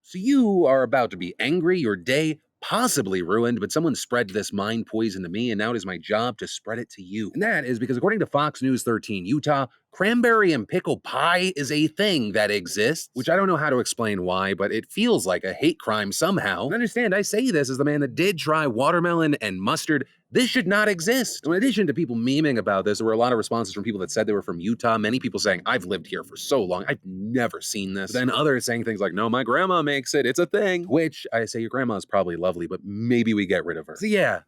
So you are about to be angry, your day possibly ruined, but someone spread this mind poison to me, and now it is my job to spread it to you. And that is because, according to Fox News 13 Utah, cranberry and pickle pie is a thing that exists, which I don't know how to explain why, but it feels like a hate crime somehow. And understand, I say this as the man that did try watermelon and mustard. This should not exist. In addition to people memeing about this, there were a lot of responses from people that said they were from Utah. Many people saying, I've lived here for so long, I've never seen this. But then others saying things like, no, my grandma makes it, it's a thing. Which I say, your grandma's probably lovely, but maybe we get rid of her. So yeah,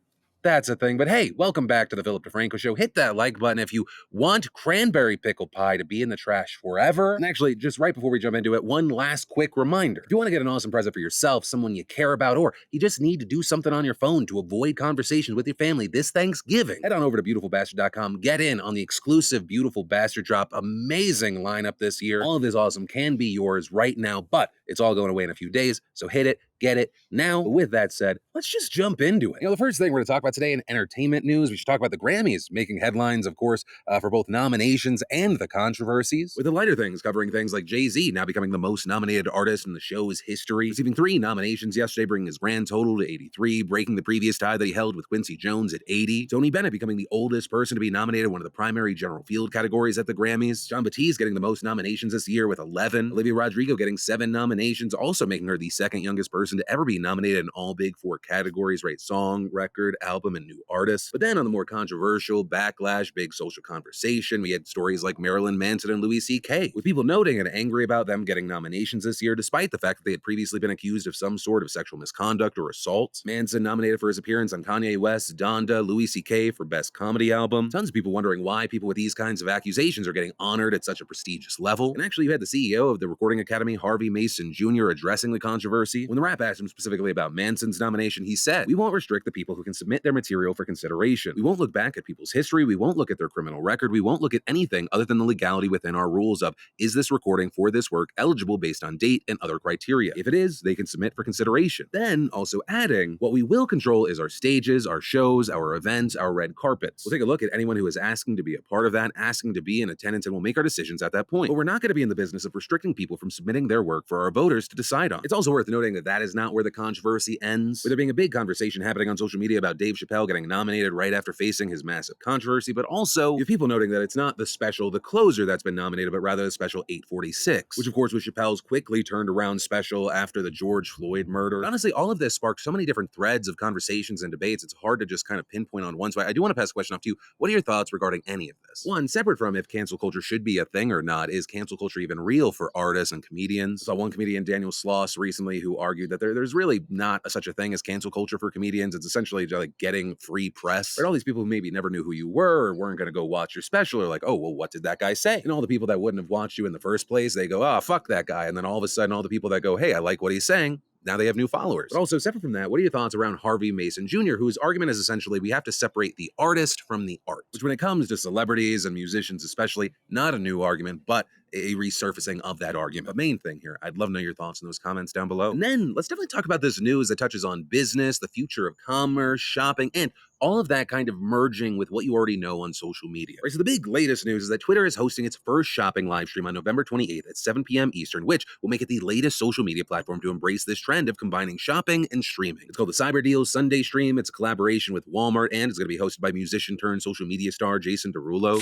that's a thing. But hey, welcome back to the Philip DeFranco Show. Hit that like button if you want cranberry pickle pie to be in the trash forever. And actually, just right before we jump into it, one last quick reminder. If you want to get an awesome present for yourself, someone you care about, or you just need to do something on your phone to avoid conversations with your family this Thanksgiving, head on over to beautifulbastard.com. Get in on the exclusive Beautiful Bastard Drop. Amazing lineup this year. All of this awesome can be yours right now, but it's all going away in a few days, so hit it. Get it now. But with that said, let's just jump into it. The first thing we're going to talk about today in entertainment news, we should talk about the Grammys making headlines, of course, for both nominations and the controversies. With the lighter things covering things like Jay-Z now becoming the most nominated artist in the show's history, receiving 3 nominations yesterday, bringing his grand total to 83, breaking the previous tie that he held with Quincy Jones at 80. Tony Bennett becoming the oldest person to be nominated in one of the primary general field categories at the Grammys. Jon Batiste getting the most nominations this year with 11. Olivia Rodrigo getting 7 nominations, also making her the second youngest person to ever be nominated in all big 4 categories, right? Song, record, album, and new artist. But then on the more controversial, backlash, big social conversation, we had stories like Marilyn Manson and Louis C.K., with people noting and angry about them getting nominations this year, despite the fact that they had previously been accused of some sort of sexual misconduct or assault. Manson nominated for his appearance on Kanye West's Donda, Louis C.K. for Best Comedy Album. Tons of people wondering why people with these kinds of accusations are getting honored at such a prestigious level. And actually, you had the CEO of the Recording Academy, Harvey Mason Jr., addressing the controversy. When the Rap asked him specifically about Manson's nomination, he said, "We won't restrict the people who can submit their material for consideration. We won't look back at people's history. We won't look at their criminal record. We won't look at anything other than the legality within our rules of, is this recording for this work eligible based on date and other criteria? If it is, they can submit for consideration." Then also adding, "What we will control is our stages, our shows, our events, our red carpets. We'll take a look at anyone who is asking to be a part of that, asking to be in attendance, and we'll make our decisions at that point. But we're not going to be in the business of restricting people from submitting their work for our voters to decide on." It's also worth noting that that is not where the controversy ends, with there being a big conversation happening on social media about Dave Chappelle getting nominated right after facing his massive controversy, but also you have people noting that it's not the special The Closer that's been nominated, but rather the special 846, which of course was Chappelle's quickly turned around special after the George Floyd murder. But honestly, all of this sparked so many different threads of conversations and debates, it's hard to just kind of pinpoint on one. So I do want to pass the question off to you. What are your thoughts regarding any of this? One, separate from if cancel culture should be a thing or not, is cancel culture even real for artists and comedians? I saw one comedian, Daniel Sloss, recently who argued that there's really not such a thing as cancel culture for comedians. It's essentially like getting free press. But all these people who maybe never knew who you were or weren't going to go watch your special are like, oh, well, what did that guy say? And all the people that wouldn't have watched you in the first place, they go, oh, fuck that guy. And then all of a sudden, all the people that go, hey, I like what he's saying, now they have new followers. But also, separate from that, what are your thoughts around Harvey Mason Jr., whose argument is essentially we have to separate the artist from the art, which when it comes to celebrities and musicians especially, not a new argument, but a resurfacing of that argument. But main thing here, I'd love to know your thoughts in those comments down below. And then let's definitely talk about this news that touches on business, the future of commerce, shopping, and all of that kind of merging with what you already know on social media. Right, so the big latest news is that Twitter is hosting its first shopping live stream on November 28th at 7 p.m. Eastern, which will make it the latest social media platform to embrace this trend of combining shopping and streaming. It's called the Cyber Deals Sunday Stream. It's a collaboration with Walmart, and it's going to be hosted by musician turned social media star Jason Derulo.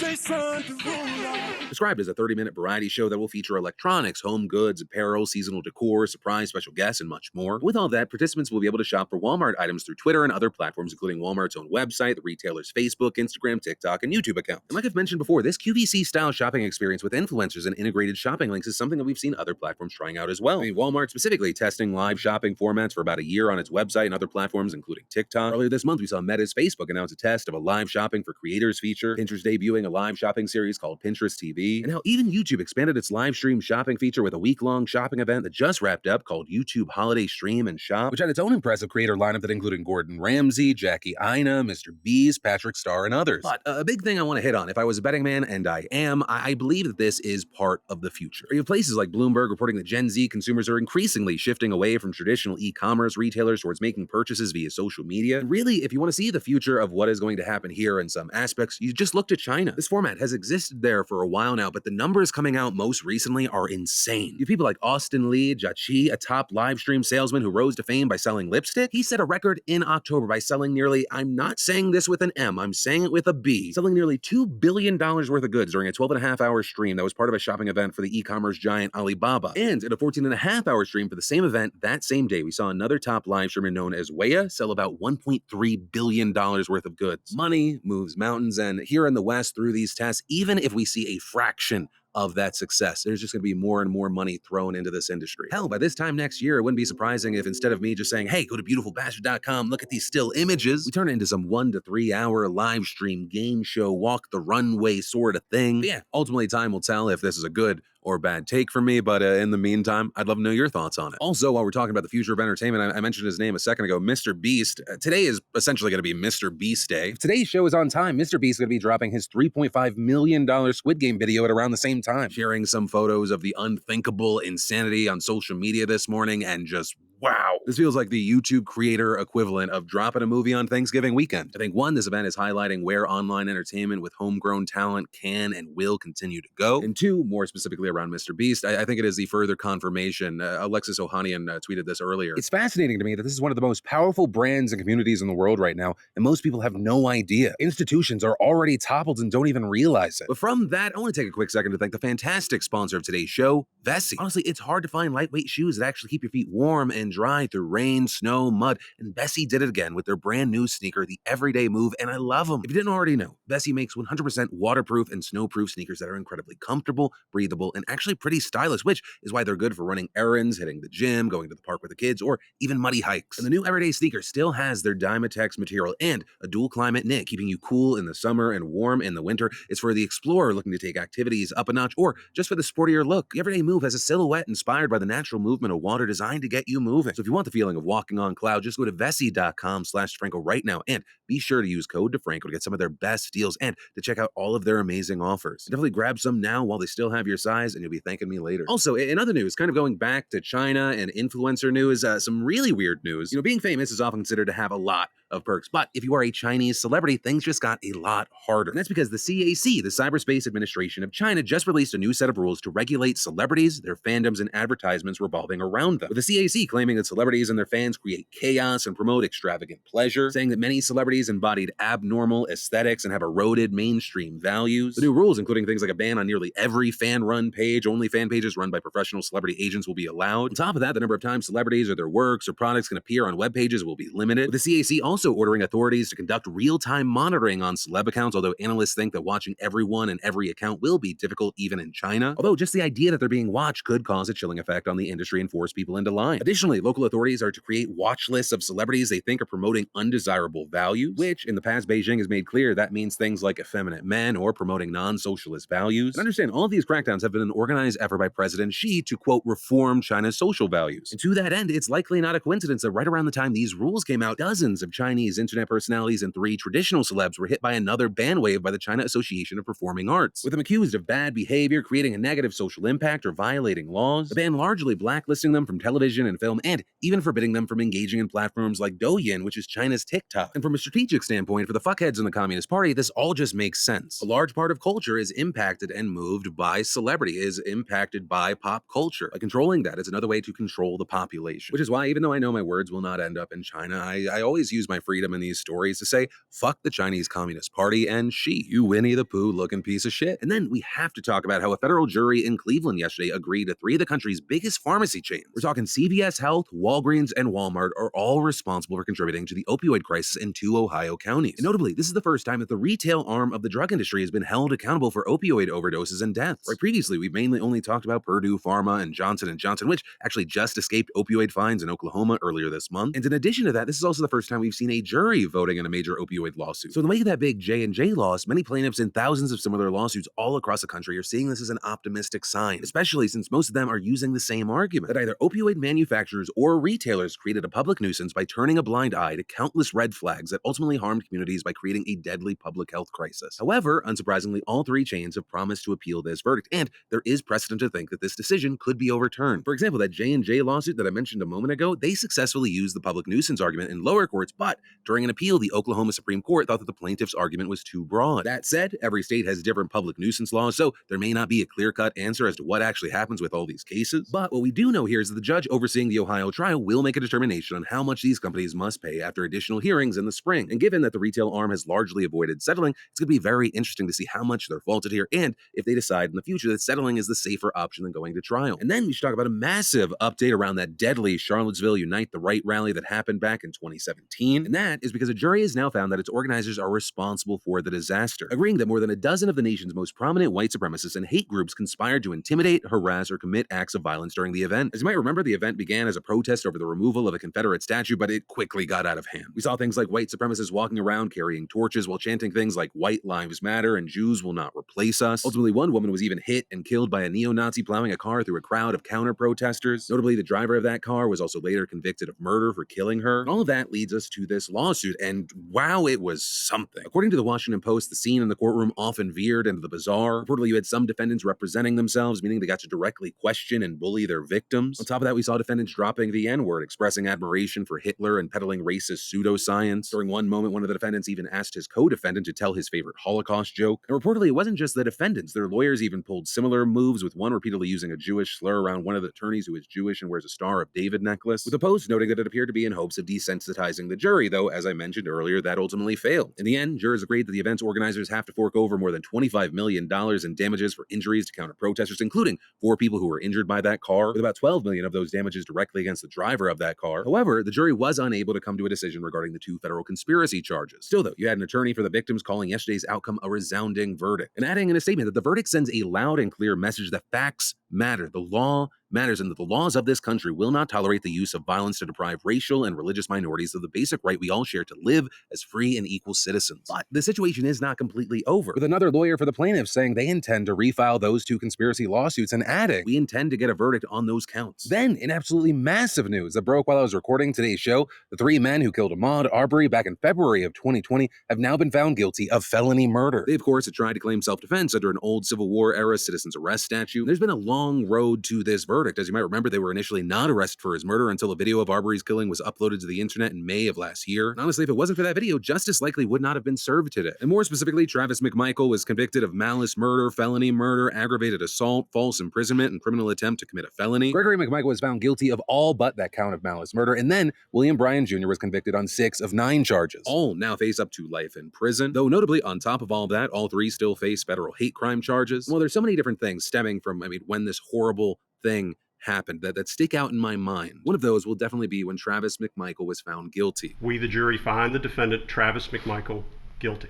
Described as a 30-minute variety show that will feature electronics, home goods, apparel, seasonal decor, surprise special guests, and much more. With all that, participants will be able to shop for Walmart items through Twitter and other platforms, including Walmart's own website, the retailer's Facebook, Instagram, TikTok, and YouTube account. And like I've mentioned before, this QVC-style shopping experience with influencers and integrated shopping links is something that we've seen other platforms trying out as well. I mean, Walmart specifically testing live shopping formats for about a year on its website and other platforms, including TikTok. Earlier this month, we saw Meta's Facebook announce a test of a live shopping for creators feature, Pinterest debuting a live shopping series called Pinterest TV, and how even YouTube expanded its live stream shopping feature with a week-long shopping event that just wrapped up called YouTube Holiday Stream and Shop, which had its own impressive creator lineup that included Gordon Ramsay, Jackie Aina, Mr. Beast, Patrick Starr, and others. But a big thing I want to hit on, if I was a betting man, and I am, I believe that this is part of the future. You have places like Bloomberg reporting that Gen Z consumers are increasingly shifting away from traditional e-commerce retailers towards making purchases via social media. And really, if you want to see the future of what is going to happen here in some aspects, you just look to China. This format has existed there for a while while now, but the numbers coming out most recently are insane. You have people like Austin Lee Jiaqi, a top live stream salesman who rose to fame by selling lipstick. He set a record in October by selling nearly, I'm not saying this with an M, I'm saying it with a B, selling nearly $2 billion worth of goods during a 12.5-hour stream that was part of a shopping event for the e-commerce giant Alibaba. And in a 14.5-hour stream for the same event that same day, we saw another top live streamer known as Weya sell about $1.3 billion worth of goods. Money moves mountains, and here in the West, through these tests, even if we see a fraction of that success, there's just going to be more and more money thrown into this industry. Hell, by this time next year, it wouldn't be surprising if instead of me just saying, hey, go to beautifulbastard.com, look at these still images, we turn it into some 1 to 3 hour live stream game show, walk the runway sort of thing. But yeah, ultimately time will tell if this is a good or bad take from me, but in the meantime, I'd love to know your thoughts on it. Also, while we're talking about the future of entertainment, I mentioned his name a second ago, Mr. Beast. Today is essentially going to be Mr. Beast Day. If today's show is on time, Mr. Beast is going to be dropping his $3.5 million Squid Game video at around the same time, sharing some photos of the unthinkable insanity on social media this morning, and just wow. This feels like the YouTube creator equivalent of dropping a movie on Thanksgiving weekend. I think one, this event is highlighting where online entertainment with homegrown talent can and will continue to go. And two, more specifically around Mr. Beast, I think it is the further confirmation. Alexis Ohanian tweeted this earlier. It's fascinating to me that this is one of the most powerful brands and communities in the world right now, and most people have no idea. Institutions are already toppled and don't even realize it. But from that, I want to take a quick second to thank the fantastic sponsor of today's show, Vessi. Honestly, it's hard to find lightweight shoes that actually keep your feet warm and dry through rain, snow, mud, and Vessi did it again with their brand new sneaker, the Everyday Move, and I love them. If you didn't already know, Vessi makes 100% waterproof and snowproof sneakers that are incredibly comfortable, breathable, and actually pretty stylish, which is why they're good for running errands, hitting the gym, going to the park with the kids, or even muddy hikes. And the new Everyday sneaker still has their Dymatex material and a dual climate knit, keeping you cool in the summer and warm in the winter. It's for the explorer looking to take activities up a notch, or just for the sportier look. The Everyday Move has a silhouette inspired by the natural movement of water designed to get you moving. So if you want the feeling of walking on cloud, just go to Vessi.com/DeFranco right now, and be sure to use code DeFranco to get some of their best deals and to check out all of their amazing offers. Definitely grab some now while they still have your size, and you'll be thanking me later. Also, in other news, kind of going back to China and influencer news, some really weird news. You know, being famous is often considered to have a lot of perks, but if you are a Chinese celebrity, things just got a lot harder. And that's because the CAC, the Cyberspace Administration of China, just released a new set of rules to regulate celebrities, their fandoms, and advertisements revolving around them. With the CAC claiming that celebrities and their fans create chaos and promote extravagant pleasure, saying that many celebrities embodied abnormal aesthetics and have eroded mainstream values. The new rules, including things like a ban on nearly every fan-run page, only fan pages run by professional celebrity agents will be allowed. On top of that, the number of times celebrities or their works or products can appear on web pages will be limited, with the CAC also ordering authorities to conduct real-time monitoring on celeb accounts, although analysts think that watching everyone and every account will be difficult even in China. Although just the idea that they're being watched could cause a chilling effect on the industry and force people into line. Additionally, local authorities are to create watch lists of celebrities they think are promoting undesirable values, which in the past Beijing has made clear that means things like effeminate men or promoting non-socialist values. And understand, all of these crackdowns have been an organized effort by President Xi to, quote, reform China's social values. And to that end, it's likely not a coincidence that right around the time these rules came out, dozens of Chinese internet personalities and 3 traditional celebs were hit by another ban wave by the China Association of Performing Arts, with them accused of bad behavior, creating a negative social impact, or violating laws. The ban largely blacklisting them from television and film, and even forbidding them from engaging in platforms like Douyin, which is China's TikTok. And from a strategic standpoint, for the fuckheads in the Communist Party, this all just makes sense. A large part of culture is impacted and moved by celebrity, is impacted by pop culture. By controlling that is another way to control the population. Which is why, even though I know my words will not end up in China, I always use my freedom in these stories to say, fuck the Chinese Communist Party and Xi, you Winnie the Pooh looking piece of shit. And then we have to talk about how a federal jury in Cleveland yesterday agreed to 3 of the country's biggest pharmacy chains. We're talking CVS Health, Walgreens, and Walmart are all responsible for contributing to the opioid crisis in 2 Ohio counties. And notably, this is the first time that the retail arm of the drug industry has been held accountable for opioid overdoses and deaths. Right, previously, we've mainly only talked about Purdue Pharma and Johnson & Johnson, which actually just escaped opioid fines in Oklahoma earlier this month. And in addition to that, this is also the first time we've seen a jury voting in a major opioid lawsuit. So in the wake of that big J&J loss, many plaintiffs in thousands of similar lawsuits all across the country are seeing this as an optimistic sign, especially since most of them are using the same argument, that either opioid manufacturers or retailers created a public nuisance by turning a blind eye to countless red flags that ultimately harmed communities by creating a deadly public health crisis. However, unsurprisingly, all 3 chains have promised to appeal this verdict, and there is precedent to think that this decision could be overturned. For example, that J&J lawsuit that I mentioned a moment ago, they successfully used the public nuisance argument in lower courts, but But during an appeal, the Oklahoma Supreme Court thought that the plaintiff's argument was too broad. That said, every state has different public nuisance laws, so there may not be a clear-cut answer as to what actually happens with all these cases. But what we do know here is that the judge overseeing the Ohio trial will make a determination on how much these companies must pay after additional hearings in the spring. And given that the retail arm has largely avoided settling, it's going to be very interesting to see how much they're faulted here and if they decide in the future that settling is the safer option than going to trial. And then we should talk about a massive update around that deadly Charlottesville Unite the Right rally that happened back in 2017. And that is because a jury has now found that its organizers are responsible for the disaster, agreeing that more than a dozen of the nation's most prominent white supremacists and hate groups conspired to intimidate, harass, or commit acts of violence during the event. As you might remember, the event began as a protest over the removal of a Confederate statue, but it quickly got out of hand. We saw things like white supremacists walking around carrying torches while chanting things like "White Lives Matter" and "Jews will not replace us." Ultimately, one woman was even hit and killed by a neo-Nazi plowing a car through a crowd of counter-protesters. Notably, the driver of that car was also later convicted of murder for killing her. And all of that leads us to this lawsuit, and wow, it was something. According to the Washington Post, the scene in the courtroom often veered into the bizarre. Reportedly, you had some defendants representing themselves, meaning they got to directly question and bully their victims. On top of that, we saw defendants dropping the N-word, expressing admiration for Hitler and peddling racist pseudoscience. During one moment, one of the defendants even asked his co-defendant to tell his favorite Holocaust joke. And reportedly, it wasn't just the defendants. Their lawyers even pulled similar moves, with one repeatedly using a Jewish slur around one of the attorneys who is Jewish and wears a Star of David necklace, with the Post noting that it appeared to be in hopes of desensitizing the jury, though, as I mentioned earlier, that ultimately failed. In the end, jurors agreed that the event's organizers have to fork over more than $25 million in damages for injuries to counter-protesters, including 4 people who were injured by that car, with about $12 million of those damages directly against the driver of that car. However, the jury was unable to come to a decision regarding the 2 federal conspiracy charges. Still, though, you had an attorney for the victims calling yesterday's outcome a resounding verdict, and adding in a statement that the verdict sends a loud and clear message that facts matter, the law matters, and that the laws of this country will not tolerate the use of violence to deprive racial and religious minorities of the basic right we all share to live as free and equal citizens. But the situation is not completely over, with another lawyer for the plaintiffs saying they intend to refile those 2 conspiracy lawsuits and adding, "We intend to get a verdict on those counts." Then, in absolutely massive news that broke while I was recording today's show, the 3 men who killed Ahmaud Arbery back in February of 2020 have now been found guilty of felony murder. They, of course, had tried to claim self-defense under an old Civil War-era citizen's arrest statute. There's been a long road to this verdict. As you might remember, they were initially not arrested for his murder until a video of Arbery's killing was uploaded to the internet in May of last year. And honestly, if it wasn't for that video, justice likely would not have been served today. And more specifically, Travis McMichael was convicted of malice murder, felony murder, aggravated assault, false imprisonment, and criminal attempt to commit a felony. Gregory McMichael was found guilty of all but that count of malice murder, and then William Bryan Jr. was convicted on 6 of 9 charges. All now face up to life in prison, though notably, on top of all of that, all 3 still face federal hate crime charges. Well, there's so many different things stemming from, when this horrible thing happened that stick out in my mind. One of those will definitely be when Travis McMichael was found guilty. We, the jury, find the defendant, Travis McMichael, guilty.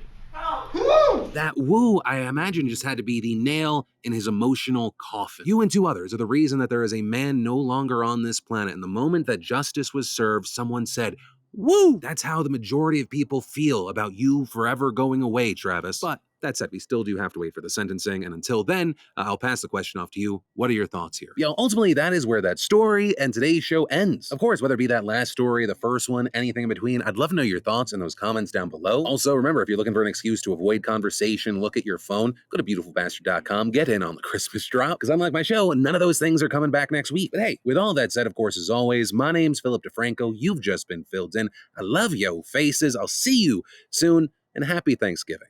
That woo, I imagine, just had to be the nail in his emotional coffin. You and 2 others are the reason that there is a man no longer on this planet. And the moment that justice was served, someone said, "Woo!" That's how the majority of people feel about you forever going away, Travis. But that said, we still do have to wait for the sentencing, and until then, I'll pass the question off to you. What are your thoughts here? Ultimately, that is where that story and today's show ends. Of course, whether it be that last story, the first one, anything in between, I'd love to know your thoughts in those comments down below. Also, remember, if you're looking for an excuse to avoid conversation, look at your phone, go to beautifulbastard.com, get in on the Christmas drop, because unlike my show, none of those things are coming back next week. But hey, with all that said, of course, as always, my name's Philip DeFranco. You've just been filled in. I love yo faces. I'll see you soon, and happy Thanksgiving.